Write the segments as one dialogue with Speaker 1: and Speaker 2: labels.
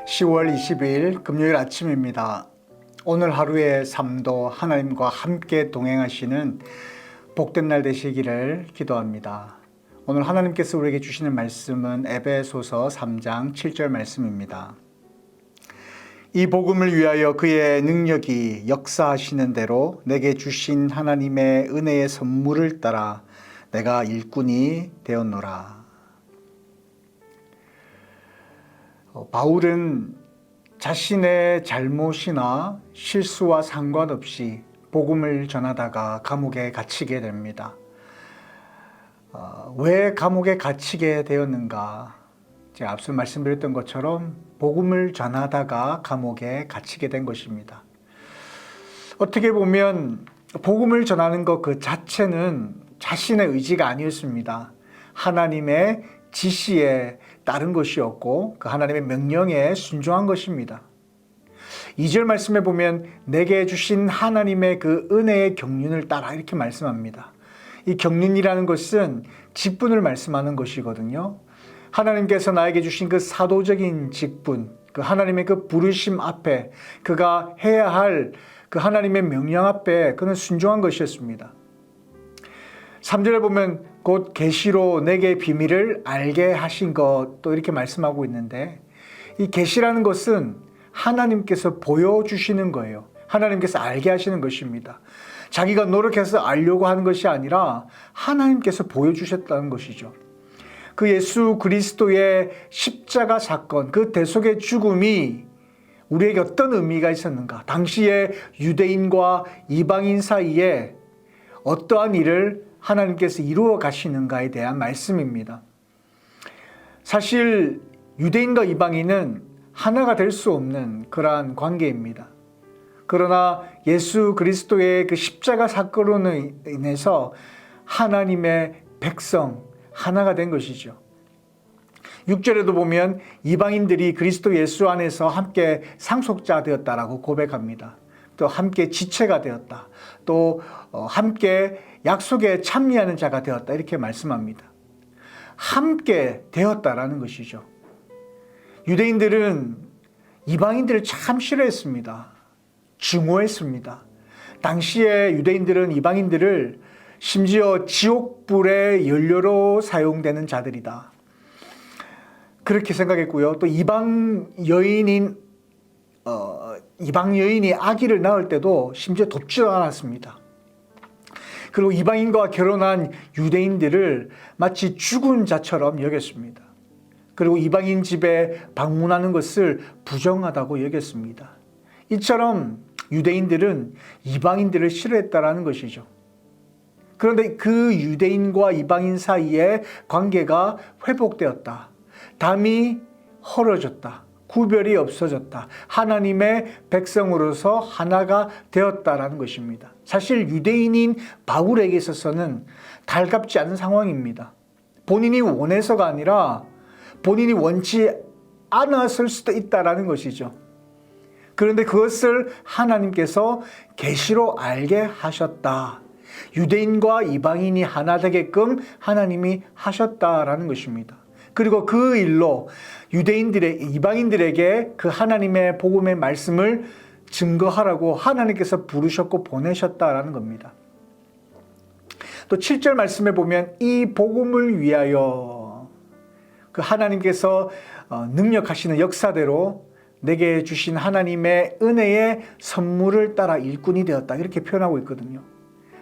Speaker 1: 10월 20일 금요일 아침입니다. 오늘 하루의 삶도 하나님과 함께 동행하시는 복된 날 되시기를 기도합니다. 오늘 하나님께서 우리에게 주시는 말씀은 에베소서 3장 7절 말씀입니다. 이 복음을 위하여 그의 능력이 역사하시는 대로 내게 주신 하나님의 은혜의 선물을 따라 내가 일꾼이 되었노라. 바울은 자신의 잘못이나 실수와 상관없이 복음을 전하다가 감옥에 갇히게 됩니다. 왜 감옥에 갇히게 되었는가? 제가 앞서 말씀드렸던 것처럼 복음을 전하다가 감옥에 갇히게 된 것입니다. 어떻게 보면 복음을 전하는 것 그 자체는 자신의 의지가 아니었습니다. 하나님의 지시에 따른 것이었고 그 하나님의 명령에 순종한 것입니다. 2절 말씀에 보면 내게 주신 하나님의 그 은혜의 경륜을 따라 이렇게 말씀합니다. 이 경륜이라는 것은 직분을 말씀하는 것이거든요. 하나님께서 나에게 주신 그 사도적인 직분, 그 하나님의 그 부르심 앞에 그가 해야 할 그 하나님의 명령 앞에 그는 순종한 것이었습니다. 3절에 보면 곧 계시로 내게 비밀을 알게 하신 것 또 이렇게 말씀하고 있는데 이 계시라는 것은 하나님께서 보여주시는 거예요. 하나님께서 알게 하시는 것입니다. 자기가 노력해서 알려고 하는 것이 아니라 하나님께서 보여주셨다는 것이죠. 그 예수 그리스도의 십자가 사건, 그 대속의 죽음이 우리에게 어떤 의미가 있었는가? 당시에 유대인과 이방인 사이에 어떠한 일을 하나님께서 이루어 가시는가에 대한 말씀입니다. 사실 유대인과 이방인은 하나가 될 수 없는 그러한 관계입니다. 그러나 예수 그리스도의 그 십자가 사건으로 인해서 하나님의 백성 하나가 된 것이죠. 6절에도 보면 이방인들이 그리스도 예수 안에서 함께 상속자 되었다라고 고백합니다. 또 함께 지체가 되었다. 또 함께 약속에 참여하는 자가 되었다. 이렇게 말씀합니다. 함께 되었다라는 것이죠. 유대인들은 이방인들을 참 싫어했습니다. 증오했습니다. 당시에 유대인들은 이방인들을 심지어 지옥불의 연료로 사용되는 자들이다. 그렇게 생각했고요. 또 이방 여인이 아기를 낳을 때도 심지어 돕지도 않았습니다. 그리고 이방인과 결혼한 유대인들을 마치 죽은 자처럼 여겼습니다. 그리고 이방인 집에 방문하는 것을 부정하다고 여겼습니다. 이처럼 유대인들은 이방인들을 싫어했다라는 것이죠. 그런데 그 유대인과 이방인 사이의 관계가 회복되었다. 담이 헐어졌다. 구별이 없어졌다. 하나님의 백성으로서 하나가 되었다라는 것입니다. 사실 유대인인 바울에게 있어서는 달갑지 않은 상황입니다. 본인이 원해서가 아니라 본인이 원치 않았을 수도 있다라는 것이죠. 그런데 그것을 하나님께서 계시로 알게 하셨다. 유대인과 이방인이 하나 되게끔 하나님이 하셨다라는 것입니다. 그리고 그 일로 이방인들에게 그 하나님의 복음의 말씀을 증거하라고 하나님께서 부르셨고 보내셨다라는 겁니다. 또 7절 말씀에 보면 이 복음을 위하여 그 하나님께서 능력하시는 역사대로 내게 주신 하나님의 은혜의 선물을 따라 일꾼이 되었다. 이렇게 표현하고 있거든요.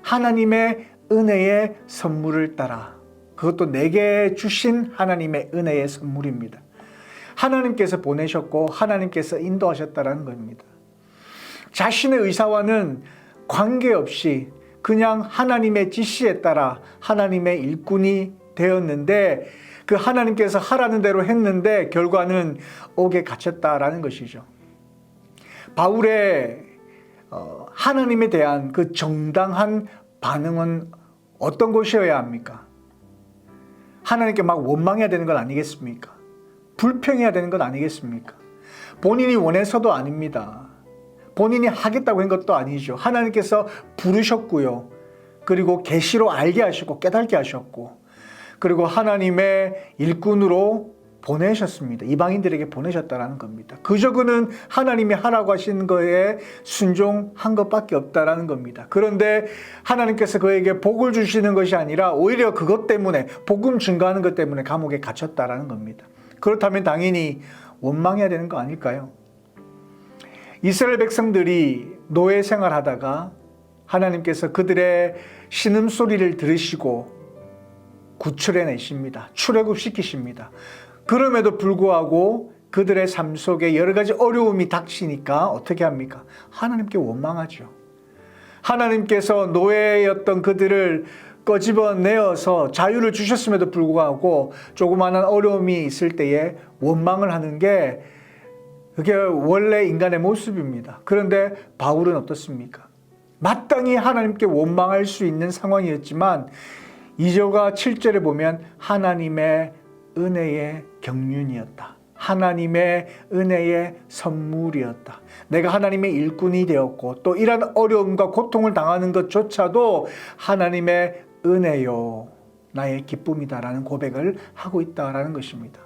Speaker 1: 하나님의 은혜의 선물을 따라. 그것도 내게 주신 하나님의 은혜의 선물입니다. 하나님께서 보내셨고 하나님께서 인도하셨다는 겁니다. 자신의 의사와는 관계없이 그냥 하나님의 지시에 따라 하나님의 일꾼이 되었는데 그 하나님께서 하라는 대로 했는데 결과는 옥에 갇혔다라는 것이죠. 바울의 하나님에 대한 그 정당한 반응은 어떤 것이어야 합니까? 하나님께 막 원망해야 되는 건 아니겠습니까? 불평해야 되는 건 아니겠습니까? 본인이 원해서도 아닙니다. 본인이 하겠다고 한 것도 아니죠. 하나님께서 부르셨고요. 그리고 계시로 알게 하셨고 깨닫게 하셨고 그리고 하나님의 일꾼으로 보내셨습니다. 이방인들에게 보내셨다라는 겁니다. 그저 그는 하나님이 하라고 하신 거에 순종한 것밖에 없다라는 겁니다. 그런데 하나님께서 그에게 복을 주시는 것이 아니라 오히려 그것 때문에 복음 증거하는 것 때문에 감옥에 갇혔다라는 겁니다. 그렇다면 당연히 원망해야 되는 거 아닐까요? 이스라엘 백성들이 노예 생활하다가 하나님께서 그들의 신음소리를 들으시고 구출해내십니다. 출애굽시키십니다. 그럼에도 불구하고 그들의 삶 속에 여러 가지 어려움이 닥치니까 어떻게 합니까? 하나님께 원망하죠. 하나님께서 노예였던 그들을 꺼집어내어서 자유를 주셨음에도 불구하고 조그마한 어려움이 있을 때에 원망을 하는 게 그게 원래 인간의 모습입니다. 그런데 바울은 어떻습니까? 마땅히 하나님께 원망할 수 있는 상황이었지만 2절과 7절에 보면 하나님의 은혜의 경륜이었다. 하나님의 은혜의 선물이었다. 내가 하나님의 일꾼이 되었고 또 이런 어려움과 고통을 당하는 것조차도 하나님의 은혜요 나의 기쁨이다라는 고백을 하고 있다라는 것입니다.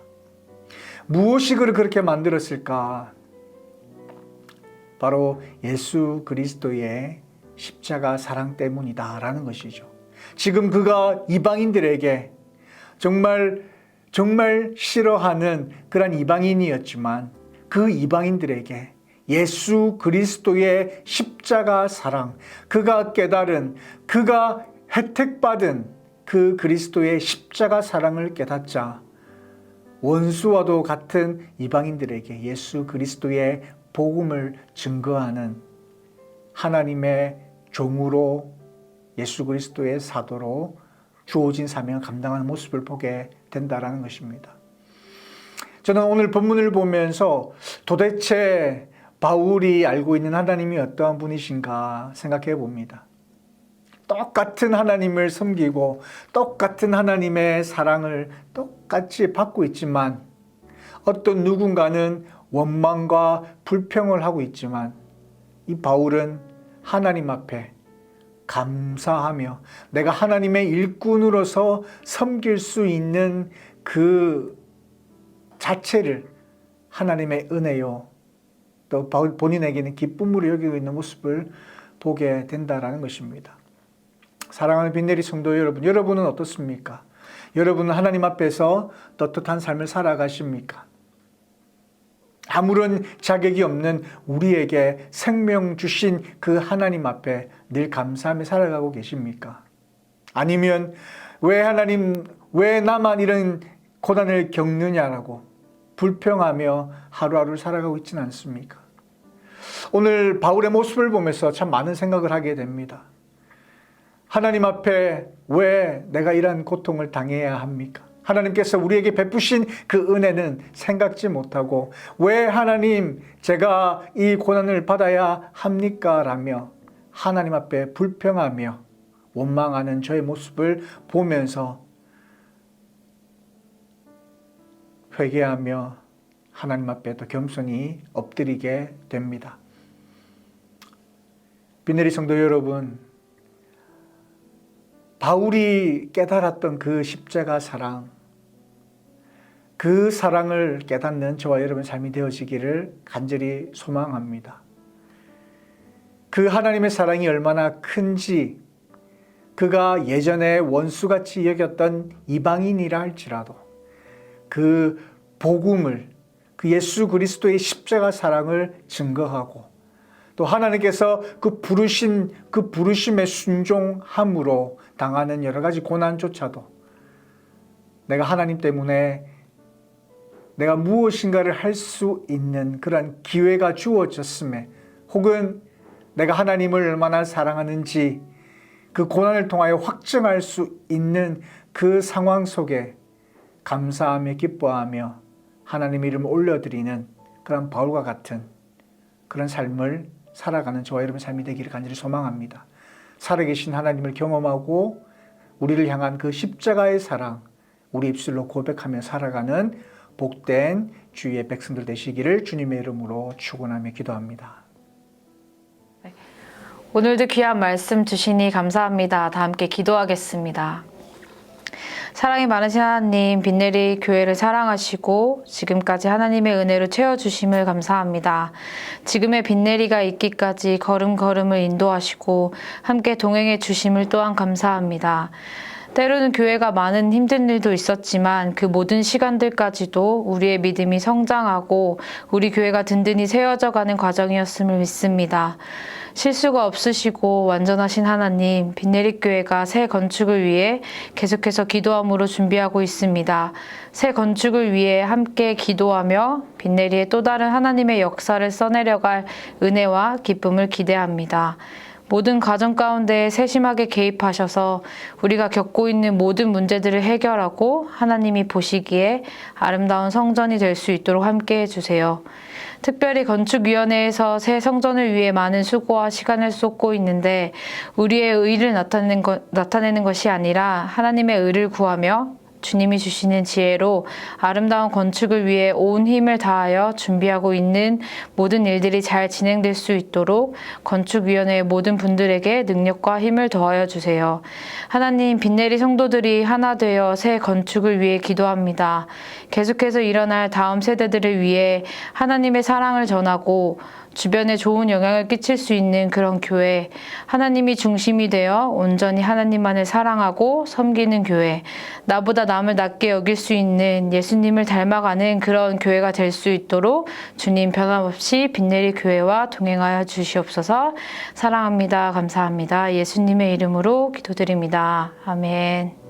Speaker 1: 무엇이 그를 그렇게 만들었을까? 바로 예수 그리스도의 십자가 사랑 때문이다라는 것이죠. 지금 그가 이방인들에게 정말 싫어하는 그런 이방인이었지만 그 이방인들에게 예수 그리스도의 십자가 사랑, 그가 깨달은, 그가 혜택받은 그 그리스도의 십자가 사랑을 깨닫자 원수와도 같은 이방인들에게 예수 그리스도의 복음을 증거하는 하나님의 종으로 예수 그리스도의 사도로 주어진 사명을 감당하는 모습을 보게 된다라는 것입니다. 저는 오늘 본문을 보면서 도대체 바울이 알고 있는 하나님이 어떠한 분이신가 생각해 봅니다. 똑같은 하나님을 섬기고 똑같은 하나님의 사랑을 똑같이 받고 있지만 어떤 누군가는 원망과 불평을 하고 있지만 이 바울은 하나님 앞에 감사하며 내가 하나님의 일꾼으로서 섬길 수 있는 그 자체를 하나님의 은혜요 또 본인에게는 기쁨으로 여기고 있는 모습을 보게 된다라는 것입니다. 사랑하는 빈내리 성도 여러분, 여러분은 어떻습니까? 여러분은 하나님 앞에서 떳떳한 삶을 살아가십니까? 아무런 자격이 없는 우리에게 생명 주신 그 하나님 앞에 늘 감사하며 살아가고 계십니까? 아니면 왜 하나님, 왜 나만 이런 고난을 겪느냐라고 불평하며 하루하루를 살아가고 있지는 않습니까? 오늘 바울의 모습을 보면서 참 많은 생각을 하게 됩니다. 하나님 앞에 왜 내가 이런 고통을 당해야 합니까? 하나님께서 우리에게 베푸신 그 은혜는 생각지 못하고 왜 하나님 제가 이 고난을 받아야 합니까? 라며 하나님 앞에 불평하며 원망하는 저의 모습을 보면서 회개하며 하나님 앞에 더 겸손히 엎드리게 됩니다. 빈내리 성도 여러분, 바울이 깨달았던 그 십자가 사랑, 그 사랑을 깨닫는 저와 여러분의 삶이 되어지기를 간절히 소망합니다. 그 하나님의 사랑이 얼마나 큰지 그가 예전에 원수같이 여겼던 이방인이라 할지라도 그 복음을, 그 예수 그리스도의 십자가 사랑을 증거하고 또 하나님께서 그 부르심에 순종함으로 당하는 여러 가지 고난조차도 내가 하나님 때문에 내가 무엇인가를 할 수 있는 그런 기회가 주어졌음에 혹은 내가 하나님을 얼마나 사랑하는지 그 고난을 통하여 확증할 수 있는 그 상황 속에 감사하며 기뻐하며 하나님의 이름을 올려드리는 그런 바울과 같은 그런 삶을 살아가는 저와 여러분의 삶이 되기를 간절히 소망합니다. 살아계신 하나님을 경험하고 우리를 향한 그 십자가의 사랑 우리 입술로 고백하며 살아가는 복된 주의 백성들 되시기를 주님의 이름으로 축원하며 기도합니다.
Speaker 2: 오늘도 귀한 말씀 주시니 감사합니다. 다 함께 기도하겠습니다. 사랑이 많으신 하나님, 빛내리 교회를 사랑하시고 지금까지 하나님의 은혜로 채워주심을 감사합니다. 지금의 빛내리가 있기까지 걸음걸음을 인도하시고 함께 동행해 주심을 또한 감사합니다. 때로는 교회가 많은 힘든 일도 있었지만 그 모든 시간들까지도 우리의 믿음이 성장하고 우리 교회가 든든히 세워져 가는 과정이었음을 믿습니다. 실수가 없으시고 완전하신 하나님, 빛내리 교회가 새 건축을 위해 계속해서 기도함으로 준비하고 있습니다. 새 건축을 위해 함께 기도하며 빛내리의 또 다른 하나님의 역사를 써내려갈 은혜와 기쁨을 기대합니다. 모든 가정 가운데 세심하게 개입하셔서 우리가 겪고 있는 모든 문제들을 해결하고 하나님이 보시기에 아름다운 성전이 될 수 있도록 함께 해주세요. 특별히 건축위원회에서 새 성전을 위해 많은 수고와 시간을 쏟고 있는데 우리의 의를 나타내는 것이 아니라 하나님의 의를 구하며 주님이 주시는 지혜로 아름다운 건축을 위해 온 힘을 다하여 준비하고 있는 모든 일들이 잘 진행될 수 있도록 건축위원회의 모든 분들에게 능력과 힘을 더하여 주세요. 하나님, 빛내리 성도들이 하나 되어 새 건축을 위해 기도합니다. 계속해서 일어날 다음 세대들을 위해 하나님의 사랑을 전하고 주변에 좋은 영향을 끼칠 수 있는 그런 교회, 하나님이 중심이 되어 온전히 하나님만을 사랑하고 섬기는 교회, 나보다 남을 낮게 여길 수 있는 예수님을 닮아가는 그런 교회가 될 수 있도록 주님 변함없이 빛내리 교회와 동행하여 주시옵소서. 사랑합니다. 감사합니다. 예수님의 이름으로 기도드립니다. 아멘.